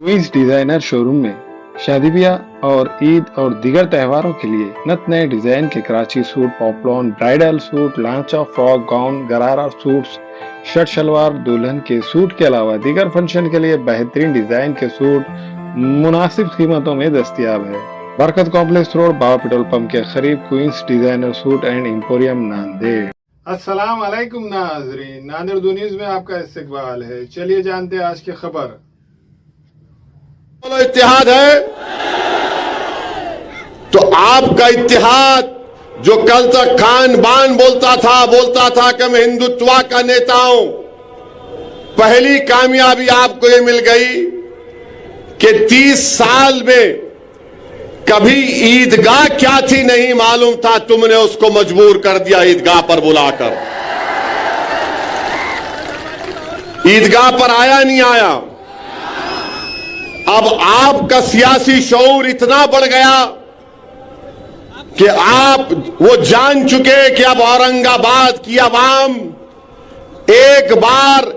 Queen's designer showroom में शादी ब्याह और ईद और दीगर त्योहारों के लिए नत नए डिजाइन के Karachi suit, poplin, bridal suit, लांचा, frock, gown, gharara suits, shirt salwar, दुल्हन के सूट के अलावा दीगर फंक्शन के लिए बेहतरीन डिजाइन के सूट मुनासिब कीमतों में दस्तयाब है। Barkat complex road, Baba petrol pump के करीब queens designer suit and emporium, Nanded. अस्सलाम वालेकुम नाज़रीन, नांदेड़ दो न्यूज़ में आपका इस्तकबाल है। चलिए जानते हैं आज की खबर। इत्तेहाद है तो आपका इत्तेहाद जो कल तक खान बान बोलता था कि मैं हिंदुत्व का नेता हूं, पहली कामयाबी आपको ये मिल गई कि 30 साल में कभी ईदगाह क्या थी नहीं मालूम था, तुमने उसको मजबूर कर दिया ईदगाह पर बुलाकर। ईदगाह पर आया नहीं आया। अब आपका सियासी शऊर इतना बढ़ गया कि आप वो जान चुके कि अब औरंगाबाद की आवाम एक बार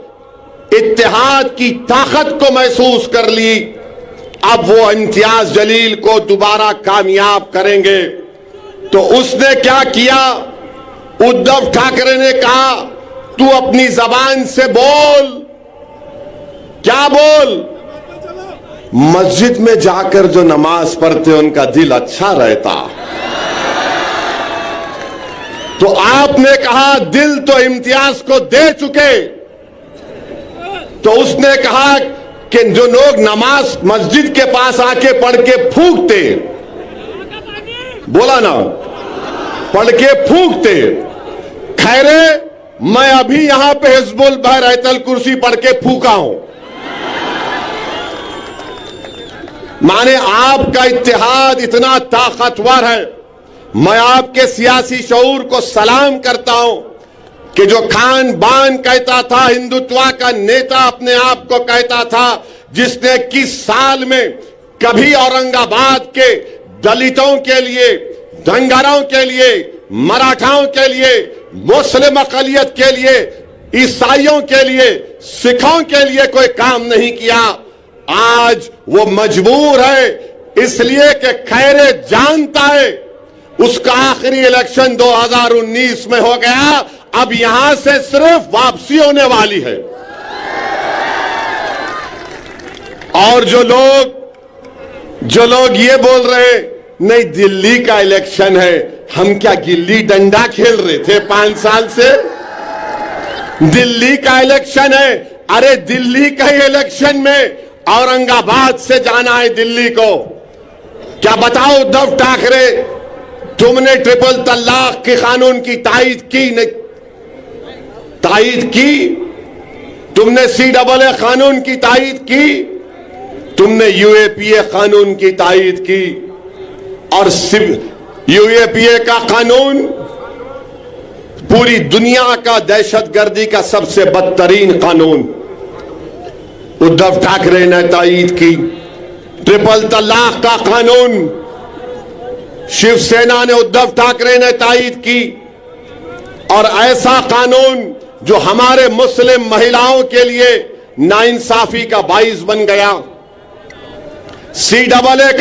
इत्तेहाद की ताकत को महसूस कर ली। अब वो इम्तियाज जलील को दोबारा कामयाब करेंगे। तो उसने क्या किया, उद्धव ठाकरे ने कहा तू अपनी जबान से बोल। क्या बोल? मस्जिद में जाकर जो नमाज पढ़ते उनका दिल अच्छा रहता। तो आपने कहा दिल तो इम्तियाज को दे चुके। तो उसने कहा कि जो लोग नमाज मस्जिद के पास आके पढ़ के फूंकते, बोला ना, पढ़ के फूंकते, खैरे मैं अभी यहां पे हिजबुल बहरतल कुर्सी पढ़ के फूंका हूं। माने आपका इत्तेहाद इतना ताकतवर है। मैं आपके सियासी शऊर को सलाम करता हूं कि जो खान बान कहता था, हिंदुत्व का नेता अपने आप को कहता था, जिसने 21 साल में कभी औरंगाबाद के दलितों के लिए, धंगरों के लिए, मराठाओं के लिए, मुस्लिम अकलियत के लिए, ईसाइयों के लिए, सिखों के लिए कोई काम नहीं किया, आज वो मजबूर है इसलिए कि खैरे जानता है उसका आखिरी इलेक्शन 2019 में हो गया। अब यहां से सिर्फ वापसी होने वाली है। और जो लोग ये बोल रहे नहीं दिल्ली का इलेक्शन है, हम क्या गिल्ली डंडा खेल रहे थे 5 साल से? दिल्ली का इलेक्शन है। अरे दिल्ली का ही इलेक्शन में औरंगाबाद से जाना है दिल्ली को। क्या बताओ उद्धव ठाकरे, तुमने ट्रिपल तलाक के कानून की तायीद की नहीं? तायीद की? तुमने CAA कानून की तायीद की? तुमने UAPA कानून की तायीद की? और UAPA का कानून पूरी दुनिया का दहशतगर्दी का सबसे बदतरीन कानून उद्धव ठाकरे ने तायीद की। ट्रिपल तलाक का कानून शिवसेना ने, उद्धव ठाकरे ने तायीद की। और ऐसा कानून जो हमारे मुस्लिम महिलाओं के लिए नाइंसाफी का बाइस बन गया। CAA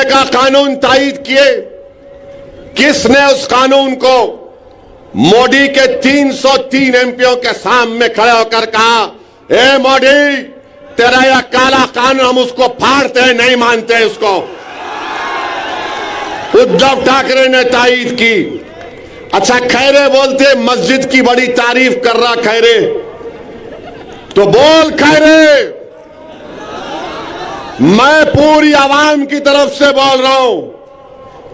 का कानून तायीद किए। किसने उस कानून को? मोदी के 303 MPओं के सामने खड़े होकर कहा, ए मोदी तेरा यह काला कानून हम उसको फाड़ते हैं, नहीं मानते हैं उसको। उद्धव ठाकरे ने तायीद की। अच्छा खैरे बोलते मस्जिद की बड़ी तारीफ कर रहा खैरे, तो बोल खैरे, मैं पूरी आवाम की तरफ से बोल रहा हूं,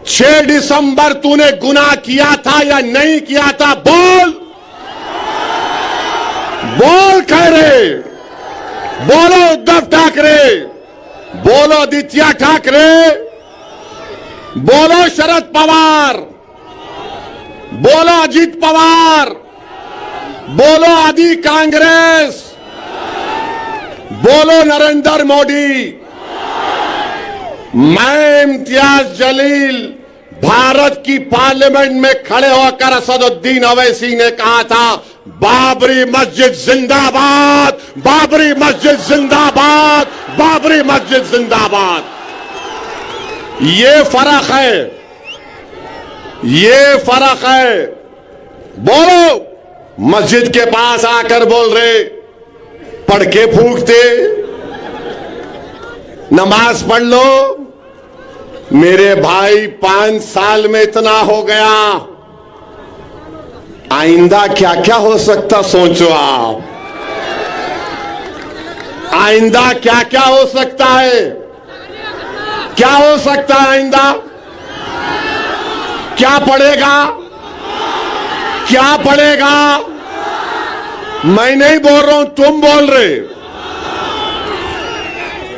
6 दिसंबर तूने गुनाह किया था या नहीं किया था? बोल बोल खैरे, बोलो उद्धव ठाकरे, बोलो आदित्य ठाकरे, बोलो शरद पवार, बोलो अजीत पवार, बोलो आदि कांग्रेस, बोलो नरेंद्र मोदी। मैं इम्तियाज जलील भारत की पार्लियामेंट में खड़े होकर असदुद्दीन अवैसी ने कहा था बाबरी मस्जिद जिंदाबाद, बाबरी मस्जिद जिंदाबाद, बाबरी मस्जिद जिंदाबाद। ये फर्क है, ये फर्क है। बोलो, मस्जिद के पास आकर बोल रहे, पढ़ के फूंकते, नमाज पढ़ लो। मेरे भाई 5 साल में इतना हो गया, आइंदा क्या क्या हो सकता सोचो आप। आइंदा क्या क्या हो सकता है, क्या हो सकता है आइंदा? क्या पड़ेगा, क्या पड़ेगा? मैं नहीं बोल रहा हूं, तुम बोल रहे।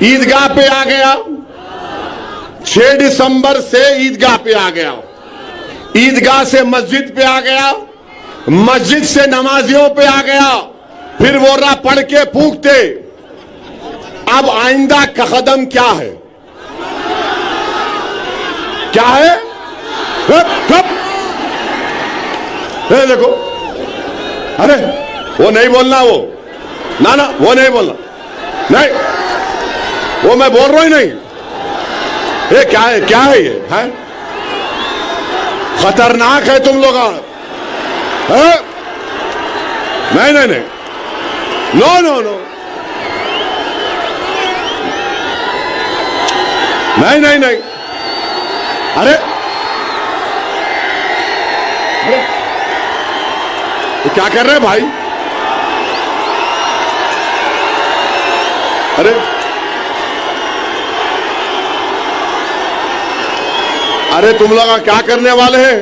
ईदगाह पे आ गया, 6 दिसंबर से ईदगाह पे आ गया, ईदगाह से मस्जिद पे आ गया, मस्जिद से नमाजियों पे आ गया, फिर वो रहा पढ़ के फूंकते। अब आइंदा का कदम क्या है, क्या है? देखो, अरे वो नहीं बोलना, वो ना ना, वो नहीं बोलना, नहीं, वो मैं बोल रहा ही नहीं। ये क्या है, क्या है ये है? खतरनाक है तुम लोग। नहीं नहीं नहीं, नो नो नो, नहीं नहीं नहीं। अरे ये क्या कर रहे हैं भाई? अरे अरे तुम लोग क्या करने वाले हैं?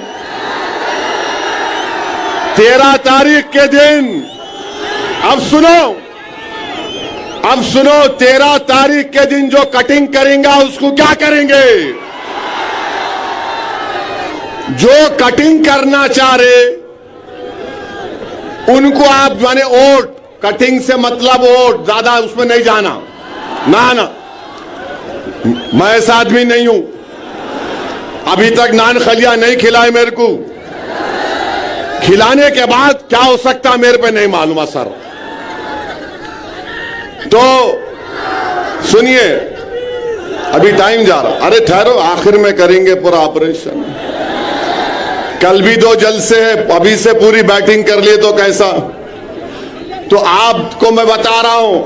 13 तारीख के दिन, अब सुनो, अब सुनो, 13 तारीख के दिन जो कटिंग करेंगे उसको क्या करेंगे? जो कटिंग करना चाह रहे उनको आप माने वोट, कटिंग से मतलब वोट, ज्यादा उसमें नहीं जाना, ना ना, मैं ऐसा आदमी नहीं हूं। अभी तक नान खलिया नहीं खिलाए मेरे को, खिलाने के बाद क्या हो सकता मेरे पे नहीं मालूम सर। तो सुनिए, अभी टाइम जा रहा, अरे ठहरो, आखिर में करेंगे पूरा ऑपरेशन। कल भी 2 जलसे है, अभी से पूरी बैटिंग कर लिए तो कैसा? तो आपको मैं बता रहा हूं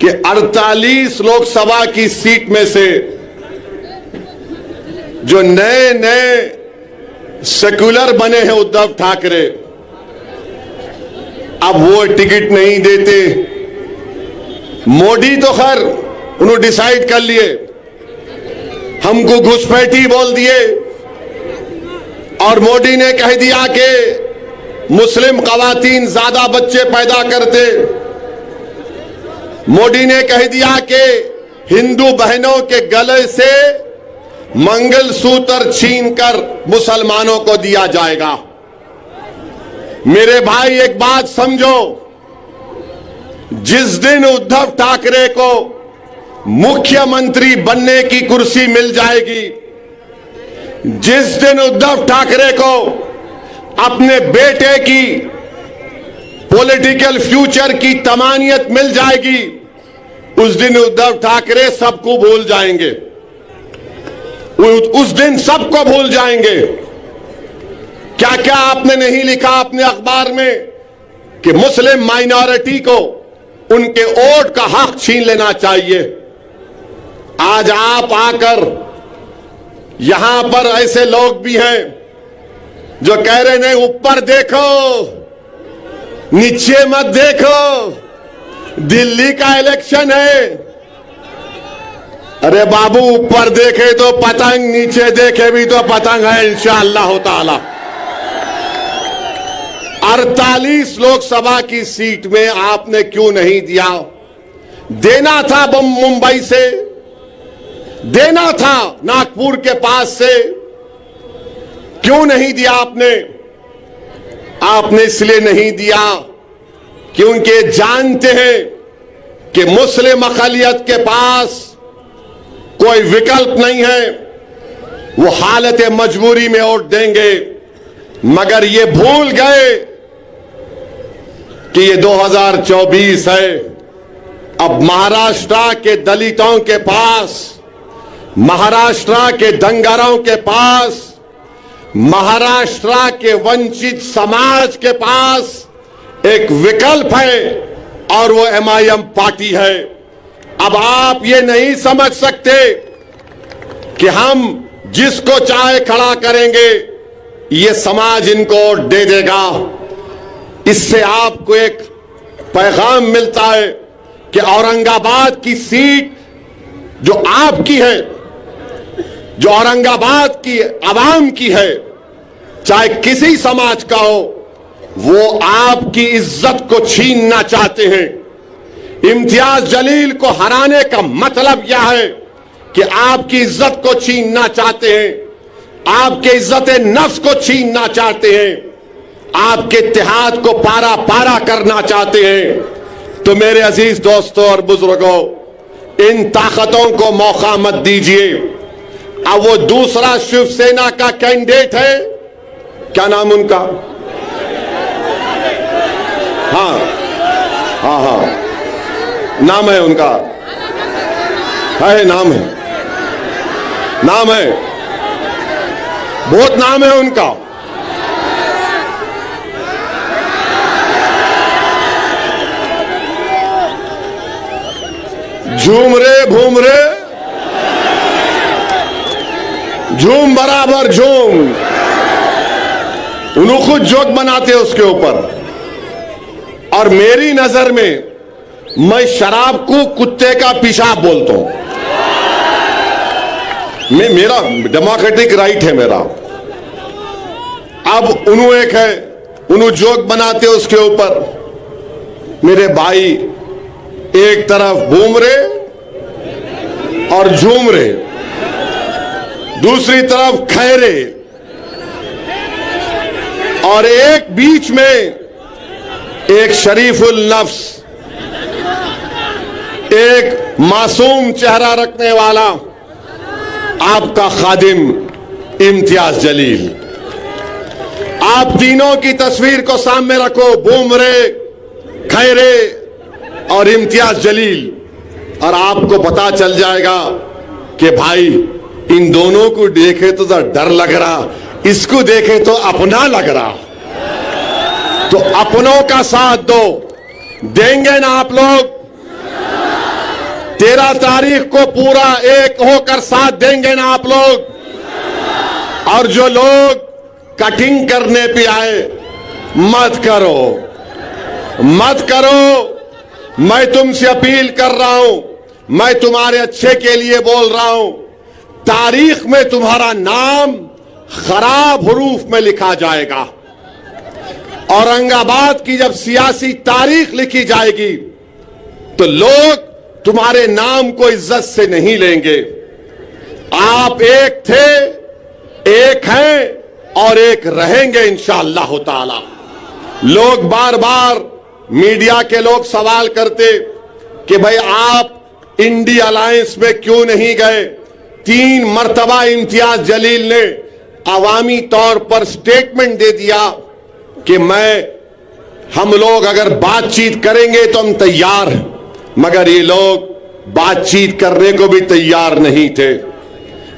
कि 48 लोकसभा की सीट में से जो नए नए सेक्युलर बने हैं उद्धव ठाकरे, अब वो टिकट नहीं देते। मोदी तो खैर उन्होंने डिसाइड कर लिए, हमको घुसपैठी बोल दिए, और मोदी ने कह दिया कि मुस्लिम खवातीन ज्यादा बच्चे पैदा करते। मोदी ने कह दिया कि हिंदू बहनों के गले से मंगलसूत्र छीनकर मुसलमानों को दिया जाएगा। मेरे भाई एक बात समझो, जिस दिन उद्धव ठाकरे को मुख्यमंत्री बनने की कुर्सी मिल जाएगी, जिस दिन उद्धव ठाकरे को अपने बेटे की पॉलिटिकल फ्यूचर की तमानियत मिल जाएगी, उस दिन उद्धव ठाकरे सबको भूल जाएंगे, उस दिन सबको भूल जाएंगे। क्या क्या आपने नहीं लिखा अपने अखबार में कि मुस्लिम माइनॉरिटी को उनके वोट का हक छीन लेना चाहिए। आज आप आकर यहां पर ऐसे लोग भी हैं जो कह रहे नहीं, ऊपर देखो नीचे मत देखो, दिल्ली का इलेक्शन है। अरे बाबू, ऊपर देखे तो पतंग, नीचे देखे भी तो पतंग है इंशाअल्लाह ताला। 48 लोकसभा की सीट में आपने क्यों नहीं दिया? देना था मुंबई से, देना था नागपुर के पास से, क्यों नहीं दिया आपने? आपने इसलिए नहीं दिया क्योंकि जानते हैं कि मुस्लिम अक़लियत के पास कोई विकल्प नहीं है, वो हालत मजबूरी में वोट देंगे। मगर ये भूल गए कि ये 2024 है। अब महाराष्ट्र के दलितों के पास, महाराष्ट्र के दंगारों के पास, महाराष्ट्र के वंचित समाज के पास एक विकल्प है और वो MIM पार्टी है। अब आप ये नहीं समझ सकते कि हम जिसको चाहे खड़ा करेंगे, ये समाज इनको वोट दे देगा। इससे आपको एक पैगाम मिलता है कि औरंगाबाद की सीट जो आपकी है, जो औरंगाबाद की आवाम की है, चाहे किसी समाज का हो, वो आपकी इज्जत को छीनना चाहते हैं। इम्तियाज जलील को हराने का मतलब यह है कि आपकी इज्जत को छीनना चाहते हैं, आपके इज्जत नफ्स को छीनना चाहते हैं, आपके इत्तेहाद को पारा पारा करना चाहते हैं। तो मेरे अजीज दोस्तों और बुजुर्गों, इन ताकतों को मौका मत दीजिए। अब वो दूसरा शिवसेना का कैंडिडेट है, क्या नाम उनका? हाँ हाँ हाँ, नाम है उनका, है नाम है, नाम है, बहुत नाम है उनका। झूम रे भूम रे, झूम बराबर झूम। उन्होंने खुद जोक बनाते उसके ऊपर। और मेरी नजर में मैं शराब को कुत्ते का पेशाब बोलता हूं। मेरा डेमोक्रेटिक राइट है मेरा। अब उन्होंने एक है, उन्होंने जोक बनाते उसके ऊपर। मेरे भाई एक तरफ घूम रहे और झूम रहे, दूसरी तरफ खैरे, और एक बीच में एक शरीफुल नफ्स, एक मासूम चेहरा रखने वाला आपका खादिम इम्तियाज जलील। आप तीनों की तस्वीर को सामने रखो, बुमरे, खैरे और इम्तियाज जलील, और आपको पता चल जाएगा कि भाई इन दोनों को देखे तो डर लग रहा, इसको देखे तो अपना लग रहा। तो अपनों का साथ दो, देंगे ना आप लोग? 13 तारीख को पूरा एक होकर साथ देंगे ना आप लोग? और जो लोग कटिंग करने पे आए, मत करो, मत करो। मैं तुमसे अपील कर रहा हूं, मैं तुम्हारे अच्छे के लिए बोल रहा हूं। तारीख में तुम्हारा नाम खराब हरूफ में लिखा जाएगा। औरंगाबाद की जब सियासी तारीख लिखी जाएगी तो लोग तुम्हारे नाम को इज्जत से नहीं लेंगे। आप एक थे, एक हैं और एक रहेंगे इंशाअल्लाह ताला। लोग बार बार मीडिया के लोग सवाल करते कि भाई आप इंडिया अलायंस में क्यों नहीं गए? 3 मर्तबा इम्तियाज जलील ने अवामी तौर पर स्टेटमेंट दे दिया कि हम लोग अगर बातचीत करेंगे तो हम तैयार हैं, मगर ये लोग बातचीत करने को भी तैयार नहीं थे।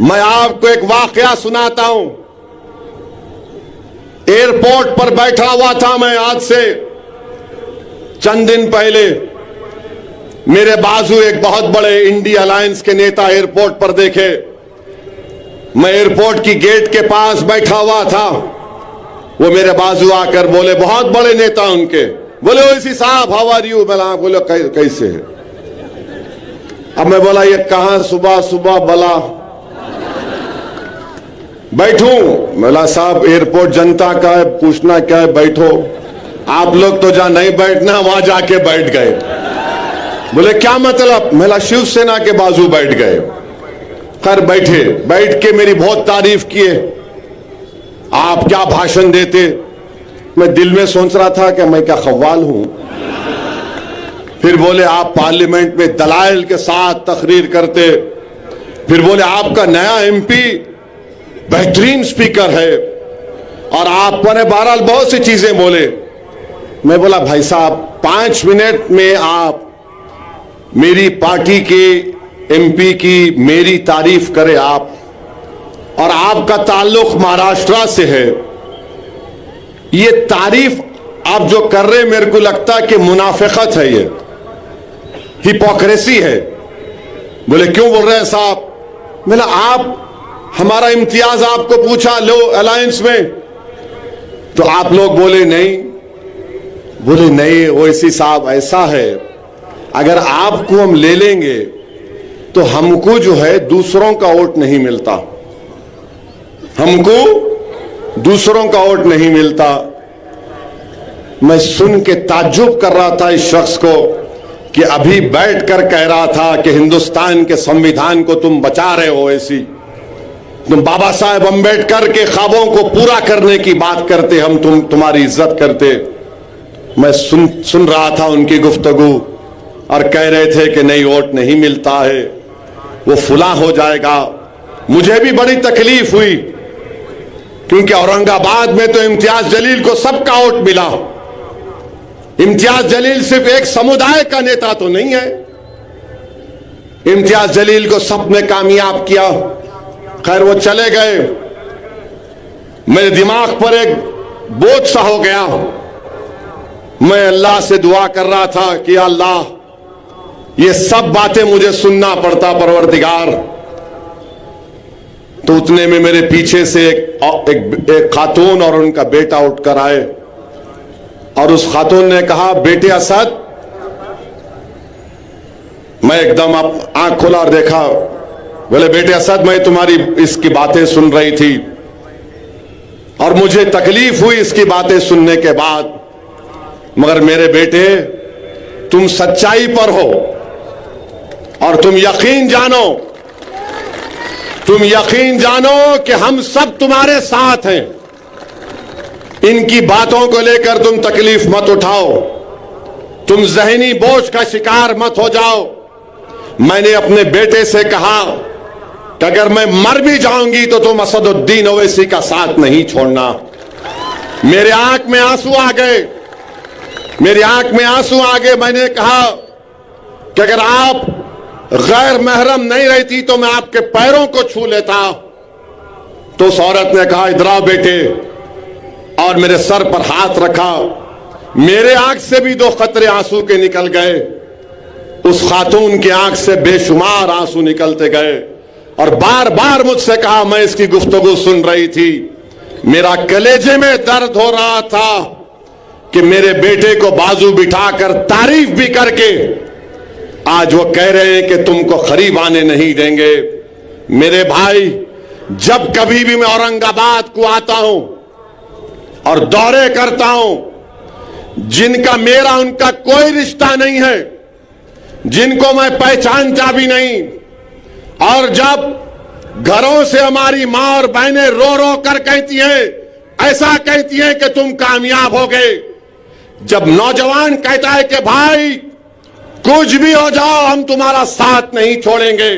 मैं आपको एक वाकया सुनाता हूं। एयरपोर्ट पर बैठा हुआ था मैं, आज से चंद दिन पहले मेरे बाजू एक बहुत बड़े इंडिया अलायंस के नेता एयरपोर्ट पर देखे। मैं एयरपोर्ट की गेट के पास बैठा हुआ था, वो मेरे बाजू आकर बोले, बहुत बड़े नेता उनके, बोले ओसी साहब हाउ आर यू? मैं बोले कैसे है? अब मैं बोला ये कहां सुबह सुबह भला बैठूं? बोला साहब एयरपोर्ट जनता का है, पूछना क्या है, बैठो। आप लोग तो जहां नहीं बैठना वहां जाके बैठ गए। बोले क्या मतलब? मैं शिवसेना के बाजू बैठ गए। खैर बैठे, बैठ के मेरी बहुत तारीफ किए, आप क्या भाषण देते। मैं दिल में सोच रहा था कि मैं क्या खव्वाल हूं। फिर बोले आप पार्लियामेंट में दलाइल के साथ तकरीर करते। फिर बोले आपका नया एमपी बेहतरीन स्पीकर है, और आप पर बहरहाल बहुत सी चीजें बोले। मैं बोला भाई साहब 5 मिनट में आप मेरी पार्टी के एमपी की मेरी तारीफ करें आप, और आपका ताल्लुक महाराष्ट्र से है, ये तारीफ आप जो कर रहे, मेरे को लगता है कि मुनाफिकत है, ये हिपोक्रेसी है। बोले क्यों बोल रहे हैं साहब? बोला आप हमारा इम्तियाज आपको पूछा लो अलायंस में, तो आप लोग बोले नहीं। बोले नहीं ओवैसी साहब ऐसा है, अगर आपको हम ले लेंगे तो हमको जो है दूसरों का वोट नहीं मिलता, हमको दूसरों का वोट नहीं मिलता। मैं सुन के ताज्जुब कर रहा था इस शख्स को कि अभी बैठकर कह रहा था कि हिंदुस्तान के संविधान को तुम बचा रहे हो, ऐसी तुम बाबा साहेब अंबेडकर के ख्वाबों को पूरा करने की बात करते, हम तुम्हारी इज्जत करते। मैं सुन रहा था उनकी गुफ्तगू, और कह रहे थे कि नहीं वोट नहीं मिलता है, वो फुला हो जाएगा। मुझे भी बड़ी तकलीफ हुई, क्योंकि औरंगाबाद में तो इम्तियाज जलील को सबका वोट मिला। इम्तियाज जलील सिर्फ एक समुदाय का नेता तो नहीं है, इम्तियाज जलील को सबने कामयाब किया। खैर वो चले गए, मेरे दिमाग पर एक बोझ सा हो गया। मैं अल्लाह से दुआ कर रहा था कि अल्लाह ये सब बातें मुझे सुनना पड़ता परवरदिगार। तो उतने में मेरे पीछे से एक खातून और उनका बेटा उठकर आए, और उस खातून ने कहा बेटे असद। मैं एकदम आंख खोला और देखा, बोले बेटे असद मैं तुम्हारी इसकी बातें सुन रही थी, और मुझे तकलीफ हुई इसकी बातें सुनने के बाद, मगर मेरे बेटे तुम सच्चाई पर हो, और तुम यकीन जानो कि हम सब तुम्हारे साथ हैं। इनकी बातों को लेकर तुम तकलीफ मत उठाओ, तुम जहनी बोझ का शिकार मत हो जाओ। मैंने अपने बेटे से कहा कि अगर मैं मर भी जाऊंगी तो तुम असदुद्दीन ओवैसी का साथ नहीं छोड़ना। मेरे आंख में आंसू आ गए, मेरी आंख में आंसू आ गए। मैंने कहा कि अगर आप गैर महरम नहीं रहती तो मैं आपके पैरों को छू लेता। तो उस औरत ने कहा इधर आओ बेटे, और मेरे सर पर हाथ रखा। मेरे आंख से भी 2 कतरे आंसू के निकल गए, उस खातून की आंख से बेशुमार आंसू निकलते गए, और बार बार मुझसे कहा। मैं इसकी गुफ्तगू सुन रही थी, मेरा कलेजे में दर्द हो रहा था कि मेरे बेटे को बाजू बिठाकर तारीफ भी करके आज वो कह रहे हैं कि तुमको करीब आने नहीं देंगे। मेरे भाई, जब कभी भी मैं औरंगाबाद को आता हूं और दौरे करता हूं, जिनका मेरा उनका कोई रिश्ता नहीं है, जिनको मैं पहचानता भी नहीं, और जब घरों से हमारी मां और बहनें रो रो कर कहती हैं, ऐसा कहती हैं कि तुम कामयाब हो गए, जब नौजवान कहता है कि भाई कुछ भी हो जाओ हम तुम्हारा साथ नहीं छोड़ेंगे,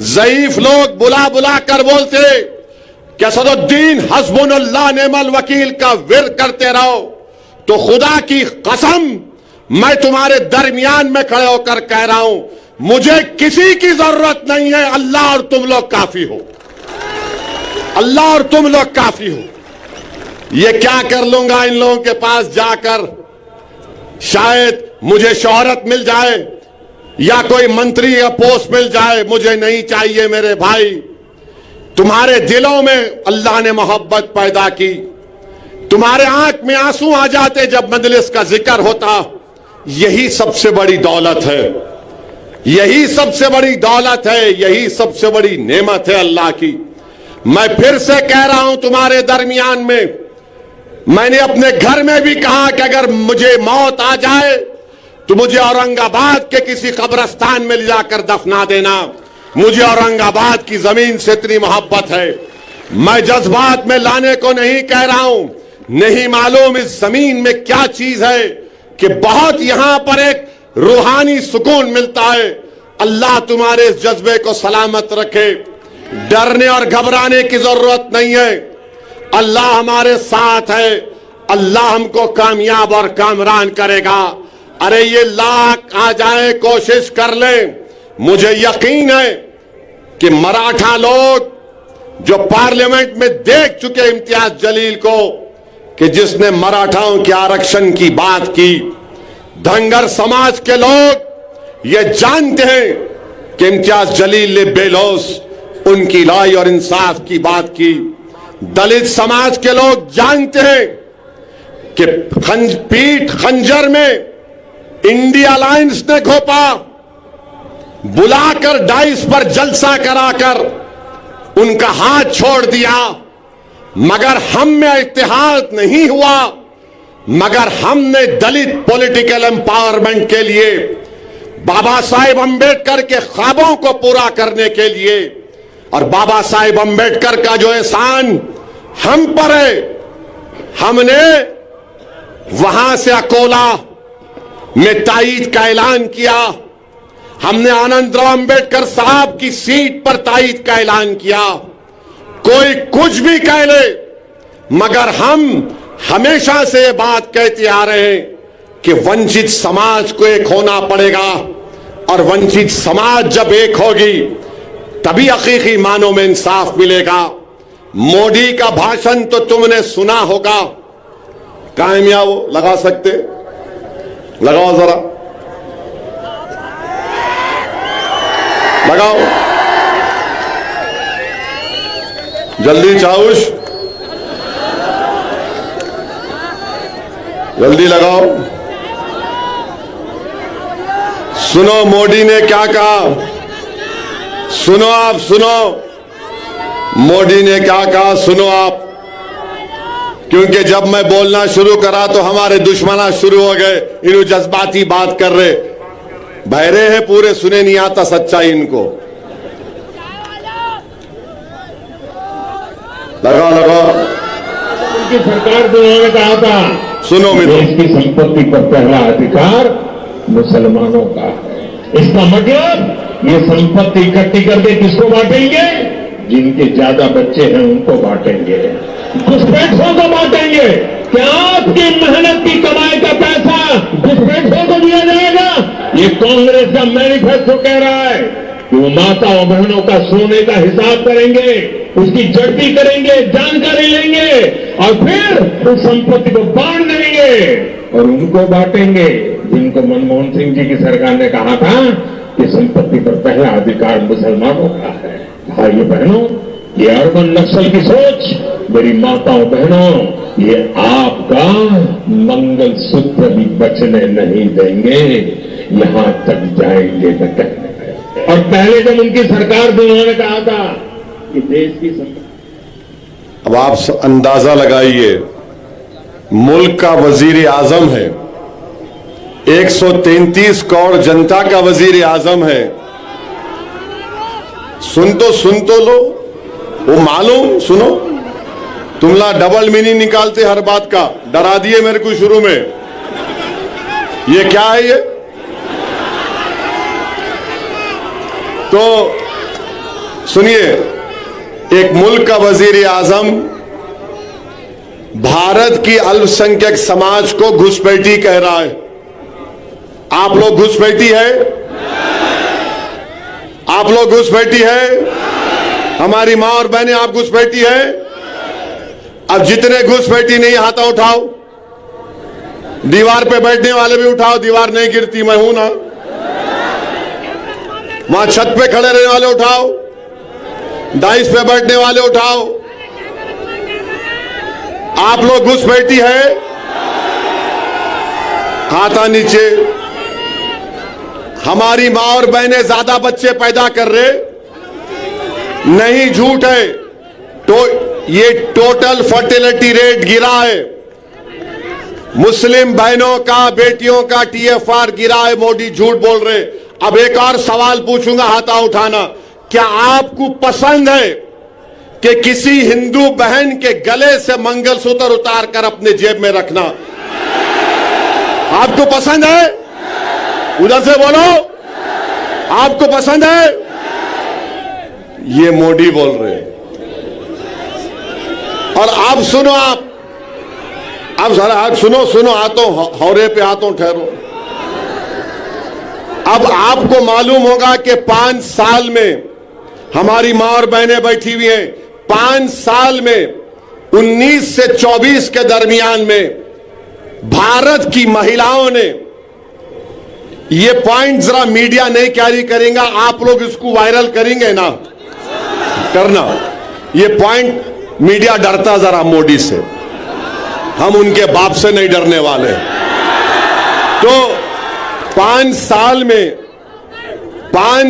ज़ईफ लोग बुला बुला कर बोलते कि असदुद्दीन हस्बुनल्लाह नेमल वकील का विर्द करते रहो, तो खुदा की कसम मैं तुम्हारे दरमियान में खड़े होकर कह रहा हूं, मुझे किसी की जरूरत नहीं है, अल्लाह और तुम लोग काफी हो, अल्लाह और तुम लोग काफी हो। ये क्या कर लूंगा इन लोगों के पास जाकर, शायद मुझे शोहरत मिल जाए या कोई मंत्री या पोस्ट मिल जाए, मुझे नहीं चाहिए। मेरे भाई, तुम्हारे दिलों में अल्लाह ने मोहब्बत पैदा की, तुम्हारे आंख में आंसू आ जाते जब मजलिस का जिक्र होता। यही सबसे बड़ी दौलत है, यही सबसे बड़ी दौलत है, यही सबसे बड़ी नेमत है अल्लाह की। मैं फिर से कह रहा हूं, तुम्हारे दरमियान में मैंने अपने घर में भी कहा कि अगर मुझे मौत आ जाए तो मुझे औरंगाबाद के किसी कब्रिस्तान में ले जाकर दफना देना। मुझे औरंगाबाद की जमीन से इतनी मोहब्बत है। मैं जज्बात में लाने को नहीं कह रहा हूं, नहीं मालूम इस जमीन में क्या चीज है कि बहुत यहां पर एक रूहानी सुकून मिलता है। अल्लाह तुम्हारे इस जज्बे को सलामत रखे, डरने और घबराने की जरूरत नहीं है। अल्लाह हमारे साथ है, अल्लाह हमको कामयाब और कामरान करेगा। अरे ये लाख आ जाए, कोशिश कर ले। मुझे यकीन है कि मराठा लोग जो पार्लियामेंट में देख चुके इम्तियाज जलील को कि जिसने मराठाओं के आरक्षण की बात की, धनगर समाज के लोग ये जानते हैं कि इम्तियाज जलील ने बेलौस उनकी लाई और इंसाफ की बात की। दलित समाज के लोग जानते हैं कि पीठ खंजर में इंडिया अलायंस ने घोपा, बुलाकर डाइस पर जलसा कराकर उनका हाथ छोड़ दिया, मगर हम में इत्तेहाद नहीं हुआ। मगर हमने दलित पॉलिटिकल एम्पावरमेंट के लिए, बाबा साहेब अंबेडकर के ख्वाबों को पूरा करने के लिए, और बाबा साहेब अंबेडकर का जो एहसान हम पर है, हमने वहां से अकोला में ताईद का ऐलान किया। हमने आनंदराव अंबेडकर साहब की सीट पर ताईद का ऐलान किया। कोई कुछ भी कह ले, मगर हम हमेशा से ये बात कहते आ रहे हैं कि वंचित समाज को एक होना पड़ेगा, और वंचित समाज जब एक होगी तभी हकीकी मानों में इंसाफ मिलेगा। मोदी का भाषण तो तुमने सुना होगा, कामयाब वो लगा सकते, लगाओ जरा, लगाओ जल्दी, चाउश जल्दी लगाओ। सुनो मोदी ने क्या कहा, सुनो आप, सुनो मोदी ने क्या कहा, सुनो आप। क्योंकि जब मैं बोलना शुरू करा तो हमारे दुश्मना शुरू हो गए, इन्हों जज्बाती बात कर रहे, बहरे हैं पूरे, सुने नहीं आता सच्चाई इनको। लगाओ लगाओ। उनकी सरकार को उन्होंने कहा था, सुनो मित्रों, देश की संपत्ति पर पहला अधिकार मुसलमानों का है। इसका मतलब ये संपत्ति इकट्ठी करके किसको बांटेंगे? जिनके ज्यादा बच्चे हैं उनको बांटेंगे, घुसपैठियों को बांटेंगे। क्या आपकी मेहनत की कमाई का पैसा घुसपैठियों को दिया जाएगा? ये कांग्रेस का मैनिफेस्टो कह रहा है कि वो माता और बहनों का सोने का हिसाब करेंगे, उसकी जड़ती करेंगे, जानकारी लेंगे और फिर उस संपत्ति को बांट देंगे और उनको बांटेंगे जिनको मनमोहन सिंह जी की सरकार ने कहा था कि संपत्ति पर पहला अधिकार मुसलमानों का है। भाइयों बहनों, ये अर्बन नक्सल की सोच, मेरी माताओं बहनों, ये आपका मंगल सूत्र भी बचने नहीं देंगे, यहां तक जाएंगे न कहने। और पहले जब उनकी सरकार थी उन्होंने कहा था कि देश की संपत्ति, अब आप अंदाजा लगाइए, मुल्क का वजीर आजम है, 133 करोड़ जनता का वजीर आजम है। सुन तो लो, वो मालूम, सुनो, तुमला डबल मीनिंग निकालते हर बात का, डरा दिए मेरे को शुरू में। ये क्या है ये? तो सुनिए, एक मुल्क का वजीर आजम भारत की अल्पसंख्यक समाज को घुसपैठी कह रहा है। आप लोग घुसपैठी है? आप लोग घुसपैठी है? हमारी मां और बहनें, आप घुसपैठी है? अब जितने घुसपैठी नहीं, हाथ उठाओ। दीवार पे बैठने वाले भी उठाओ, दीवार नहीं गिरती, मैं हूं ना। वहां छत पे खड़े रहने वाले उठाओ, डाइस पे बैठने वाले उठाओ। आप लोग घुसपैठी है? हाथा नीचे। हमारी मां और बहनें ज्यादा बच्चे पैदा कर रहे नहीं, झूठ है। तो ये टोटल फर्टिलिटी रेट गिरा है, मुस्लिम बहनों का, बेटियों का TFR गिरा है। मोदी झूठ बोल रहे। अब एक और सवाल पूछूंगा, हाथा उठाना। क्या आपको पसंद है कि किसी हिंदू बहन के गले से मंगलसूत्र उतार कर अपने जेब में रखना? आपको पसंद है? उधर से बोलो, आपको पसंद है? ये मोदी बोल रहे हैं। और आप सुनो, आप अब सारा हाथ सुनो सुनो, हाथों हौरे पे हाथों ठहरो। अब आपको मालूम होगा कि 5 साल में हमारी मां और बहनें बैठी हुई हैं, 5 साल में 19 से 24 के दरमियान में भारत की महिलाओं ने, ये पॉइंट जरा मीडिया नहीं कैरी करेगा, आप लोग इसको वायरल करेंगे ना, करना ये पॉइंट। मीडिया डरता जरा मोदी से, हम उनके बाप से नहीं डरने वाले। तो 5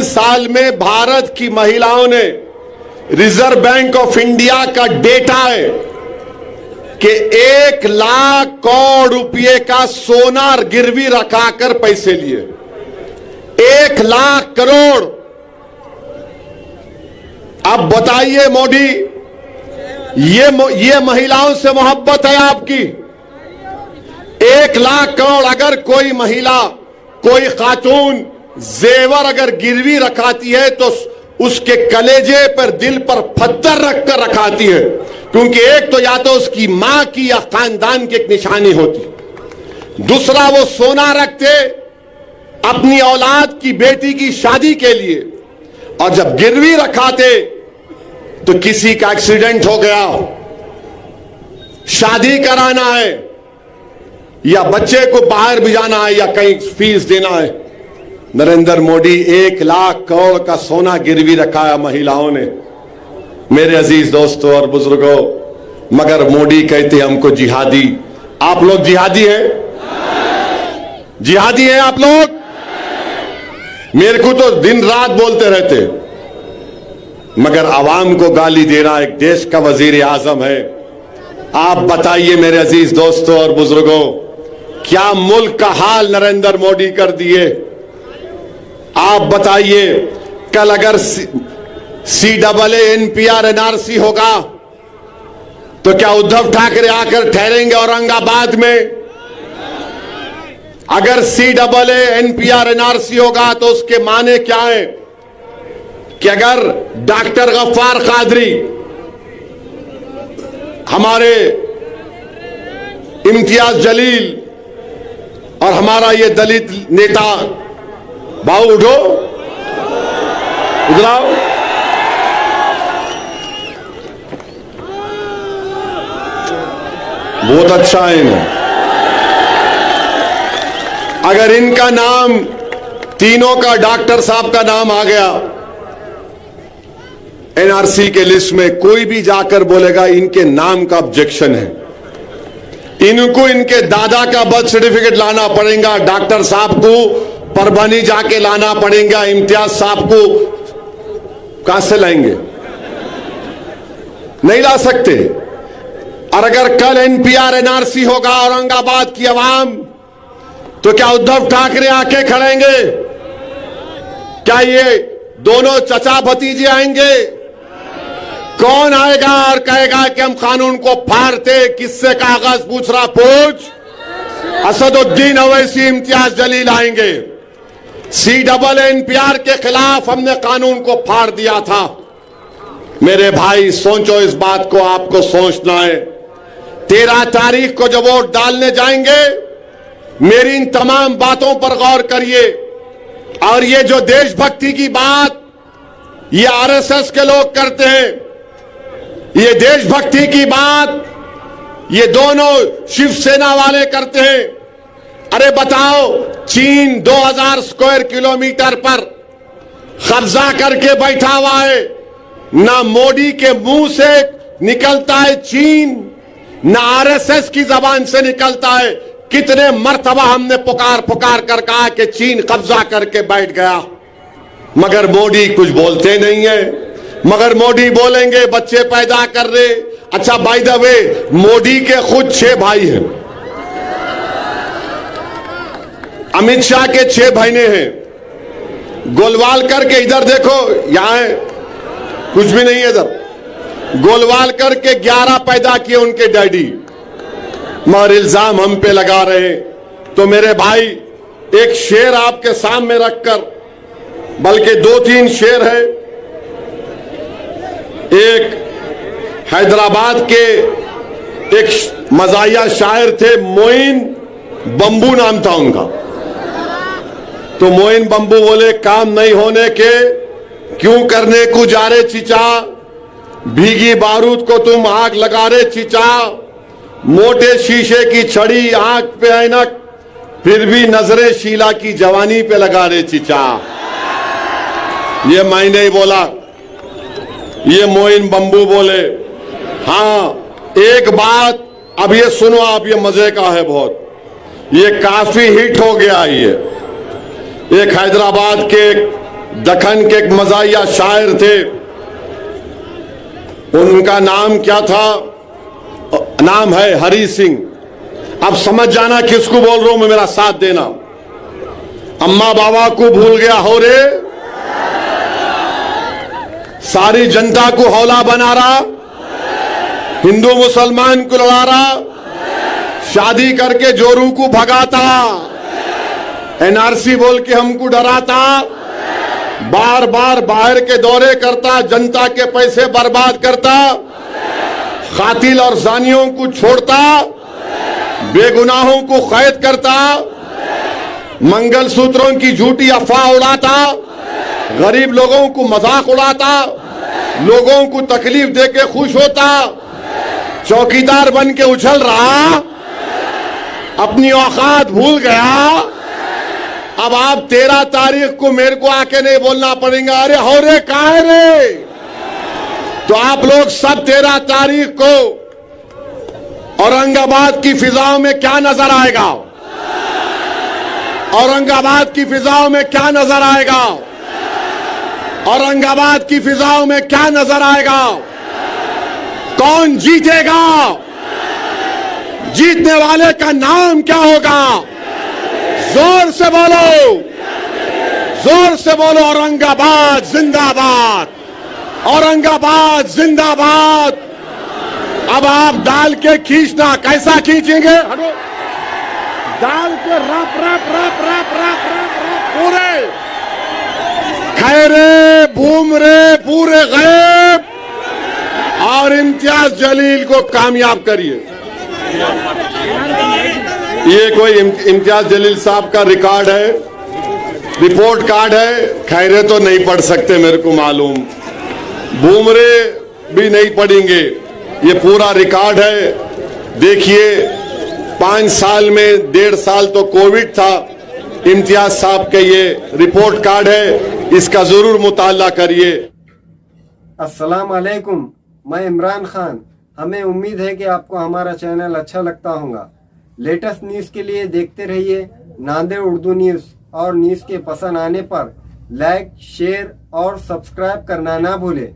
साल में भारत की महिलाओं ने, रिजर्व बैंक ऑफ इंडिया का डेटा है कि 1 लाख करोड़ रुपए का सोना गिरवी रखाकर पैसे लिए। 1 लाख करोड़। अब बताइए मोदी, ये महिलाओं से मोहब्बत है आपकी? 1 लाख करोड़ अगर कोई महिला, कोई खातून जेवर अगर गिरवी रखाती है तो उसके कलेजे पर, दिल पर पत्थर रखकर रखाती है, क्योंकि एक तो या तो उसकी मां की या खानदान की एक निशानी होती, दूसरा वो सोना रखते अपनी औलाद की बेटी की शादी के लिए, और जब गिरवी रखाते तो किसी का एक्सीडेंट हो गया, शादी कराना है या बच्चे को बाहर भिजाना है या कहीं फीस देना है, नरेंद्र मोदी 1 लाख करोड़ का सोना गिरवी रखा है महिलाओं ने। मेरे अजीज दोस्तों और बुजुर्गों, मगर मोदी कहते हमको जिहादी। आप लोग जिहादी हैं? जिहादी हैं आप लोग? मेरे को तो दिन रात बोलते रहते, मगर आवाम को गाली देना एक देश का वजीर आजम है। आप बताइए मेरे अजीज दोस्तों और बुजुर्गों, क्या मुल्क का हाल नरेंद्र मोदी कर दिए। आप बताइए, कल अगर CAA NPR NRC होगा तो क्या उद्धव ठाकरे आकर ठहरेंगे औरंगाबाद में? अगर CAA NPR NRC होगा तो उसके माने क्या है कि अगर डॉक्टर गफ्फार कादरी, हमारे इम्तियाज जलील और हमारा ये दलित नेता, बाबू उठो, इधर आओ, बहुत अच्छा है इन्हें। अगर इनका नाम, तीनों का, डॉक्टर साहब का नाम आ गया NRC के लिस्ट में, कोई भी जाकर बोलेगा इनके नाम का ऑब्जेक्शन है, इनको इनके दादा का बर्थ सर्टिफिकेट लाना पड़ेगा, डॉक्टर साहब को परभनी जाके लाना पड़ेगा, इम्तियाज साहब को कहां से लाएंगे? नहीं ला सकते। और अगर कल NPR NRC होगा औरंगाबाद की आवाम, तो क्या उद्धव ठाकरे आके खड़ेंगे? क्या ये दोनों चचा भतीजे आएंगे? कौन आएगा और कहेगा कि हम कानून को फाड़ते? किससे कागज पूछ रहा? पूछ। असदुद्दीन ओवैसी, इम्तियाज जलील आएंगे। CAA NPR के खिलाफ हमने कानून को फाड़ दिया था। मेरे भाई सोचो, इस बात को आपको सोचना है। 13 तारीख को जब वोट डालने जाएंगे, मेरी इन तमाम बातों पर गौर करिए। और ये जो देशभक्ति की बात ये RSS के लोग करते हैं, ये देशभक्ति की बात ये दोनों शिवसेना वाले करते हैं। अरे बताओ, चीन 2000 स्क्वायर किलोमीटर पर कब्जा करके बैठा हुआ है, ना मोदी के मुंह से निकलता है चीन, ना RSS की जबान से निकलता है। कितने मर्तबा हमने पुकार पुकार कर कहा कि चीन कब्जा करके बैठ गया, मगर मोदी कुछ बोलते नहीं है। मगर मोदी बोलेंगे बच्चे पैदा कर रहे। अच्छा, बाय द वे, मोदी के खुद 6 भाई हैं, अमित शाह के 6 बहनें हैं। गोलवालकर के, इधर देखो, यहां है, कुछ भी नहीं है इधर। गोलवालकर के 11 पैदा किए उनके डैडी, मगर इल्जाम हम पे लगा रहे हैं। तो मेरे भाई, एक शेर आपके सामने रखकर, बल्कि 2-3 शेर है। एक हैदराबाद के एक मजाहिया शायर थे, मोइन बंबू नाम था उनका। तो मोइन बंबू बोले, काम नहीं होने के क्यों करने को जा रे चिचा, भीगी बारूद को तुम आग लगा रे चिचा, मोटे शीशे की छड़ी आंख पे ऐनक, फिर भी नजरे शीला की जवानी पे लगा रे चिचा। ये मैं नहीं बोला, ये मोइन बंबू बोले। हाँ, एक बात अब ये सुनो आप, ये मजे का है बहुत, ये काफी हिट हो गया। ये एक हैदराबाद के दखन के एक मजाहिया शायर थे, उनका नाम क्या था, नाम है हरी सिंह। अब समझ जाना किसको बोल रहा हूं मैं, मेरा साथ देना। अम्मा बाबा को भूल गया हो रे, सारी जनता को हौला बना रहा, हिंदू मुसलमान को लड़ा रहा, शादी करके जोरू को भगाता, एनआरसी बोल के हमको डराता, बार बार बाहर के दौरे करता, जनता के पैसे बर्बाद करता, कातिल और जानियों को छोड़ता, बेगुनाहों को कैद करता, मंगलसूत्रों की झूठी अफवाह उड़ाता, गरीब लोगों को मजाक उड़ाता, लोगों को तकलीफ देके खुश होता, चौकीदार बन के उछल रहा, अपनी औकात भूल गया। अब आप 13 तारीख को मेरे को आके नहीं बोलना पड़ेगा, अरे हो रे कहाँ है रे। तो आप लोग सब 13 तारीख को औरंगाबाद की फिजाओं में क्या नजर आएगा, औरंगाबाद की फिजाओं में क्या नजर आएगा, औरंगाबाद की फिजाओं में क्या नजर आएगा, कौन जीतेगा, जीतने वाले का नाम क्या होगा, जोर से बोलो, जोर से बोलो, औरंगाबाद जिंदाबाद, औरंगाबाद जिंदाबाद। अब आप डाल के खींचना, कैसा खींचेंगे, डाल के रप रप रप रप रप रप रप पूरे खैरे भूमरे पूरे गैब, और इम्तियाज जलील को कामयाब करिए। ये कोई इम्तियाज जलील साहब का रिकॉर्ड है, रिपोर्ट कार्ड है, खैरे तो नहीं पढ़ सकते मेरे को मालूम, बूमरे भी नहीं पढ़ेंगे, ये पूरा रिकॉर्ड है। देखिए 5 साल में 1.5 साल तो कोविड था, इम्तियाज साहब के ये रिपोर्ट कार्ड है, इसका जरूर मुताला करिए। अस्सलाम वालेकुम, मैं इमरान खान। हमें उम्मीद है कि आपको हमारा चैनल अच्छा लगता होगा। लेटेस्ट न्यूज़ के लिए देखते रहिए नांदेड़ उर्दू न्यूज़, और न्यूज़ के पसंद आने पर लाइक, शेयर और सब्सक्राइब करना ना भूलें।